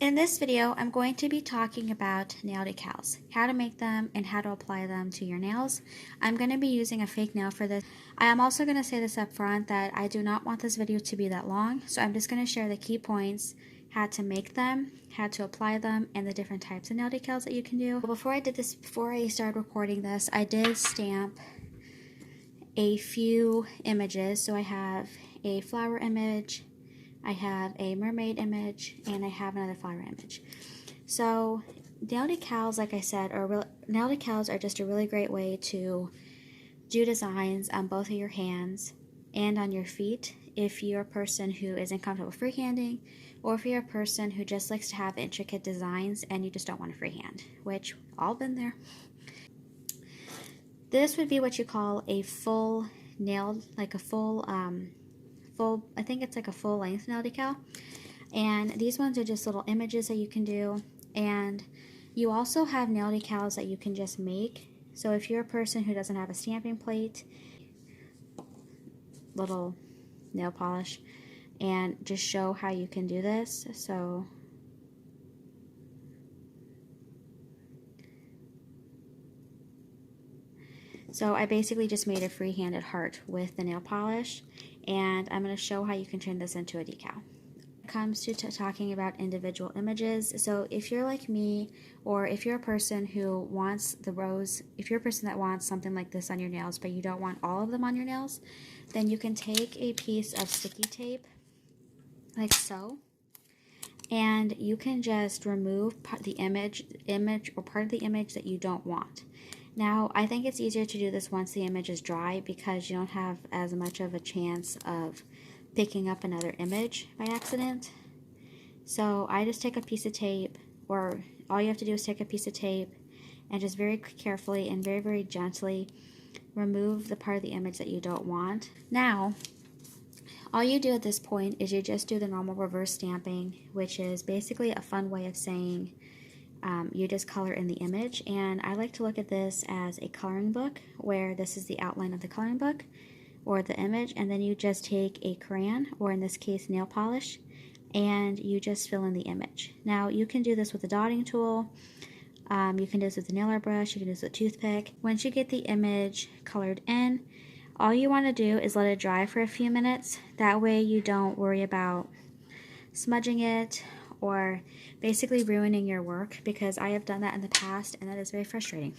In this video, I'm going to be talking about nail decals, how to make them and how to apply them to your nails. I'm going to be using a fake nail for this. I am also going to say this up front that I do not want this video to be that long, so I'm just going to share the key points, how to make them, how to apply them, and the different types of nail decals that you can do. Before I started recording this, I did stamp a few images. So I have a flower image, I have a mermaid image, and I have another flower image. So nail decals, like I said, nail decals are just a really great way to do designs on both of your hands and on your feet if you're a person who isn't comfortable freehanding, or if you're a person who just likes to have intricate designs and you just don't want to freehand, which all been there. This would be what you call a full nail, like a full, I think it's like a full length nail decal. And these ones are just little images that you can do. And you also have nail decals that you can just make. So if you're a person who doesn't have a stamping plate, little nail polish, and just show how you can do this. So I basically just made a free-handed heart with the nail polish, and I'm going to show how you can turn this into a decal. When it comes to talking about individual images, so if you're like me, or if you're a person who wants if you're a person that wants something like this on your nails, but you don't want all of them on your nails, then you can take a piece of sticky tape, like so, and you can just remove the image or part of the image that you don't want. Now, I think it's easier to do this once the image is dry because you don't have as much of a chance of picking up another image by accident. So I just take a piece of tape, or all you have to do is take a piece of tape and just very carefully and very, very gently remove the part of the image that you don't want. Now, all you do at this point is you just do the normal reverse stamping, which is basically a fun way of saying you just color in the image. And I like to look at this as a coloring book, where this is the outline of the coloring book or the image, and then you just take a crayon, or in this case nail polish, and you just fill in the image. Now you can do this with a dotting tool, you can do this with a nail art brush, you can do this with a toothpick. Once you get the image colored in, all you want to do is let it dry for a few minutes. That way you don't worry about smudging it or basically ruining your work, because I have done that in the past and that is very frustrating.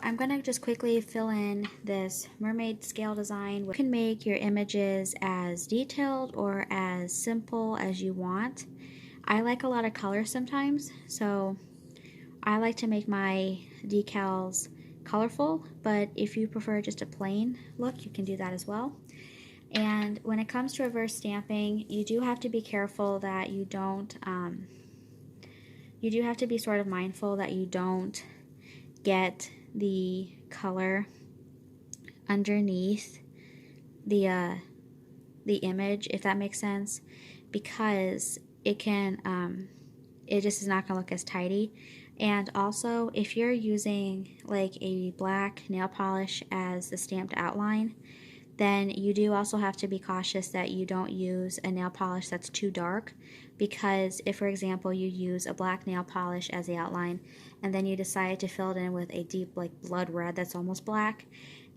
I'm going to just quickly fill in this mermaid scale design. You can make your images as detailed or as simple as you want. I like a lot of color sometimes, so I like to make my decals colorful, but if you prefer just a plain look, you can do that as well. And when it comes to reverse stamping, you do have to be careful that you don't, you do have to be sort of mindful that you don't get the color underneath the image, if that makes sense, because it can, it just is not going to look as tidy. And also, if you're using like a black nail polish as the stamped outline, then you do also have to be cautious that you don't use a nail polish that's too dark, because if, for example, you use a black nail polish as the outline and then you decide to fill it in with a deep like blood red that's almost black,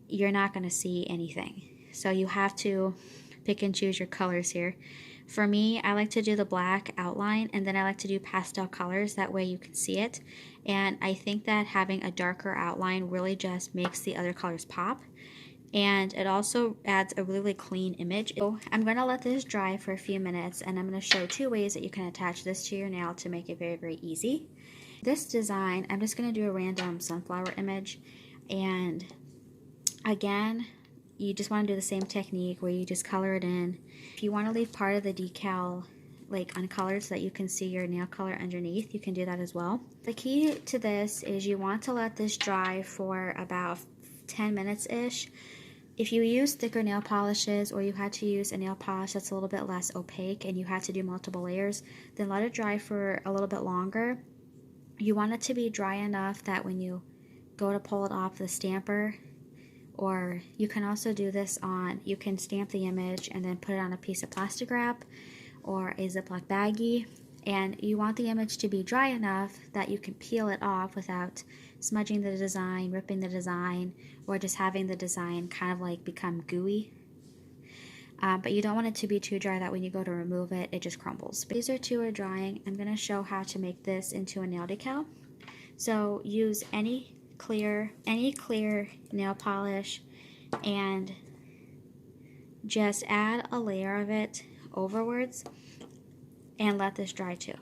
you're not going to see anything. So you have to pick and choose your colors here. For me, I like to do the black outline, and then I like to do pastel colors, that way you can see it. And I think that having a darker outline really just makes the other colors pop, and it also adds a really clean image. So I'm going to let this dry for a few minutes, and I'm going to show two ways that you can attach this to your nail to make it very, very easy. This design, I'm just going to do a random sunflower image, and again, you just want to do the same technique where you just color it in. If you want to leave part of the decal like uncolored so that you can see your nail color underneath, you can do that as well. The key to this is you want to let this dry for about 10 minutes-ish. If you use thicker nail polishes, or you had to use a nail polish that's a little bit less opaque and you had to do multiple layers, then let it dry for a little bit longer. You want it to be dry enough that when you go to pull it off the stamper, or you can also do this on, you can stamp the image and then put it on a piece of plastic wrap or a Ziploc baggie, And you want the image to be dry enough that you can peel it off without smudging the design, ripping the design, or just having the design kind of like become gooey. But you don't want it to be too dry that when you go to remove it, it just crumbles. But these two are drying. I'm going to show how to make this into a nail decal. So use any clear nail polish and just add a layer of it overwards and let this dry too.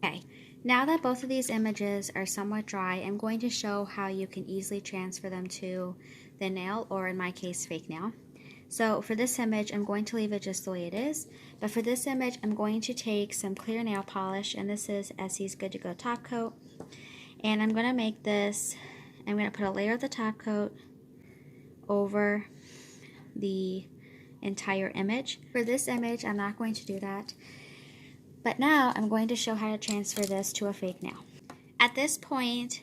Okay, now that both of these images are somewhat dry, I'm going to show how you can easily transfer them to the nail, or in my case, fake nail. So for this image, I'm going to leave it just the way it is, but for this image, I'm going to take some clear nail polish, and this is Essie's Good to Go top coat, and I'm going to make this, I'm going to put a layer of the top coat over the entire image. For this image, I'm not going to do that, but now I'm going to show how to transfer this to a fake nail. At this point,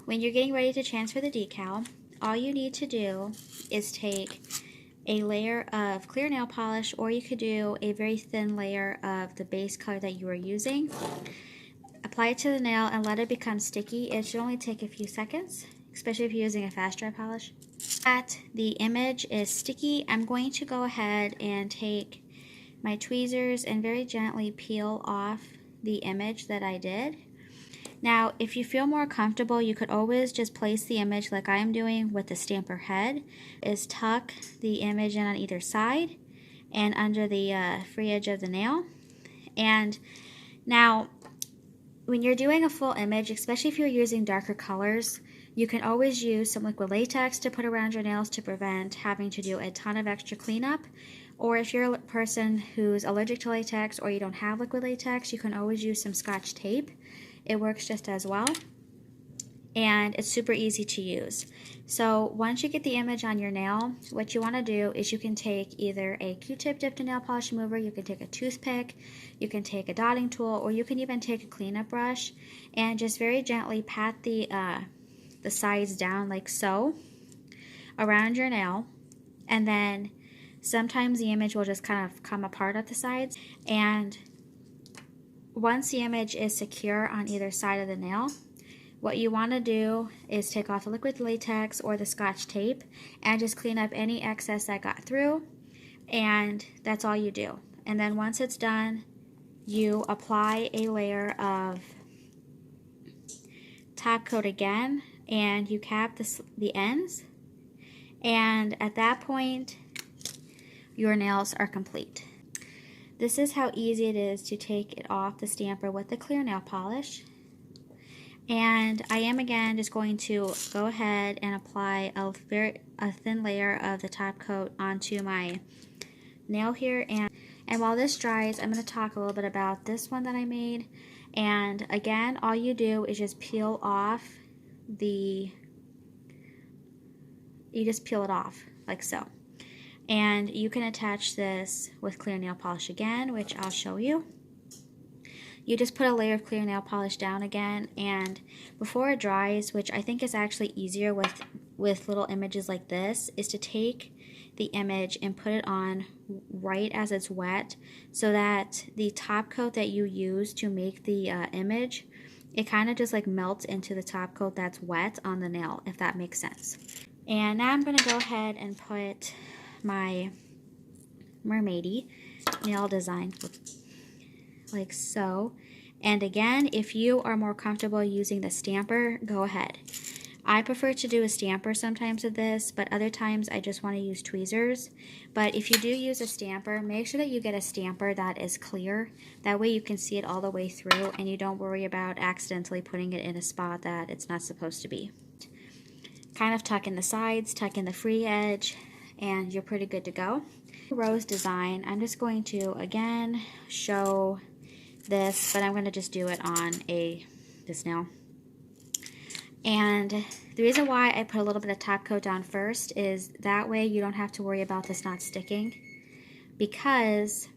when you're getting ready to transfer the decal, all you need to do is take a layer of clear nail polish, or you could do a very thin layer of the base color that you were using. Apply it to the nail and let it become sticky. It should only take a few seconds, especially if you're using a fast dry polish. That the image is sticky, I'm going to go ahead and take my tweezers and very gently peel off the image that I did. Now, if you feel more comfortable, you could always just place the image like I am doing with the stamper head, is tuck the image in on either side and under the free edge of the nail. And now, when you're doing a full image, especially if you're using darker colors, you can always use some liquid latex to put around your nails to prevent having to do a ton of extra cleanup. Or if you're a person who's allergic to latex or you don't have liquid latex, you can always use some Scotch tape. It works just as well, and it's super easy to use. So once you get the image on your nail, what you want to do is you can take either a Q-tip dipped in nail polish remover, you can take a toothpick, you can take a dotting tool, or you can even take a cleanup brush and just very gently pat the sides down like so around your nail, and then sometimes the image will just kind of come apart at the sides. And once the image is secure on either side of the nail, what you want to do is take off the liquid latex or the Scotch tape and just clean up any excess that got through, and that's all you do. And then once it's done, you apply a layer of top coat again, and you cap the ends, and at that point your nails are complete. This is how easy it is to take it off the stamper with the clear nail polish. And I am again just going to go ahead and apply a thin layer of the top coat onto my nail here. And while this dries, I'm going to talk a little bit about this one that I made. And again, all you do is just peel off you just peel it off like so. And you can attach this with clear nail polish again, which I'll show you. You just put a layer of clear nail polish down again, and before it dries, which I think is actually easier with little images like this, is to take the image and put it on right as it's wet, so that the top coat that you use to make the image, it kind of just like melts into the top coat that's wet on the nail, if that makes sense. And now I'm going to go ahead and put my mermaidy nail design like so. And again, if you are more comfortable using the stamper, go ahead. I prefer to do a stamper sometimes with this, but other times I just want to use tweezers. But if you do use a stamper, make sure that you get a stamper that is clear. That way you can see it all the way through and you don't worry about accidentally putting it in a spot that it's not supposed to be. Kind of tuck in the sides, tuck in the free edge, and you're pretty good to go. Rose design, I'm just going to again show this, but I'm going to just do it on this nail. And the reason why I put a little bit of top coat down first is that way you don't have to worry about this not sticking, because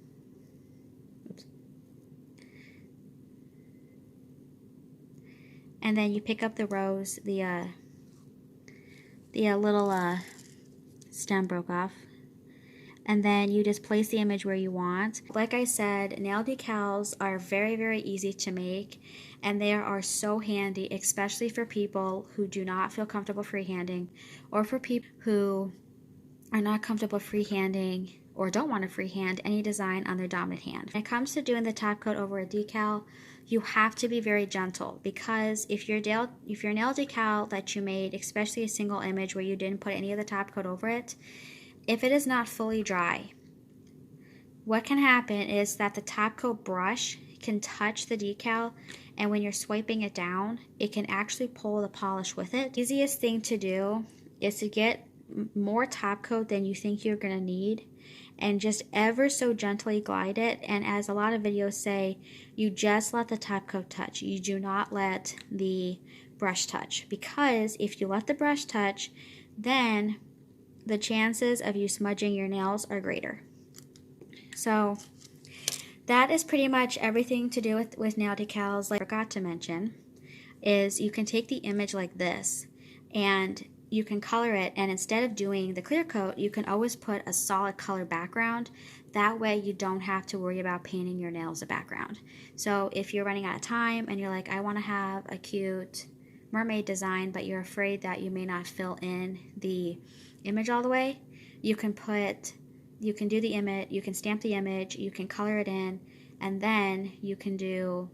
and then you pick up the rose, the little stem broke off. and then you just place the image where you want. Like I said, nail decals are very, very easy to make, and they are so handy, especially for people who do not feel comfortable freehanding, or for people who are not comfortable freehanding or don't want to freehand any design on their dominant hand. When it comes to doing the top coat over a decal, you have to be very gentle, because if your nail decal that you made, especially a single image where you didn't put any of the top coat over it, if it is not fully dry, what can happen is that the top coat brush can touch the decal, and when you're swiping it down, it can actually pull the polish with it. The easiest thing to do is to get more top coat than you think you're going to need, and just ever so gently glide it. And as a lot of videos say, you just let the top coat touch. You do not let the brush touch, because if you let the brush touch, then the chances of you smudging your nails are greater. So that is pretty much everything to do with nail decals. Like I forgot to mention is you can take the image like this and you can color it, and instead of doing the clear coat, you can always put a solid color background. That way you don't have to worry about painting your nails a background. So if you're running out of time and you're like, I want to have a cute mermaid design, but you're afraid that you may not fill in the image all the way, you can do the image, you can stamp the image, you can color it in, and then you can do,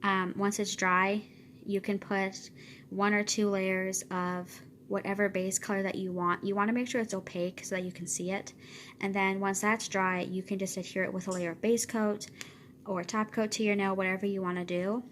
once it's dry, you can put 1 or 2 layers of whatever base color that you want. You want to make sure it's opaque so that you can see it. And then once that's dry, you can just adhere it with a layer of base coat or top coat to your nail, whatever you want to do.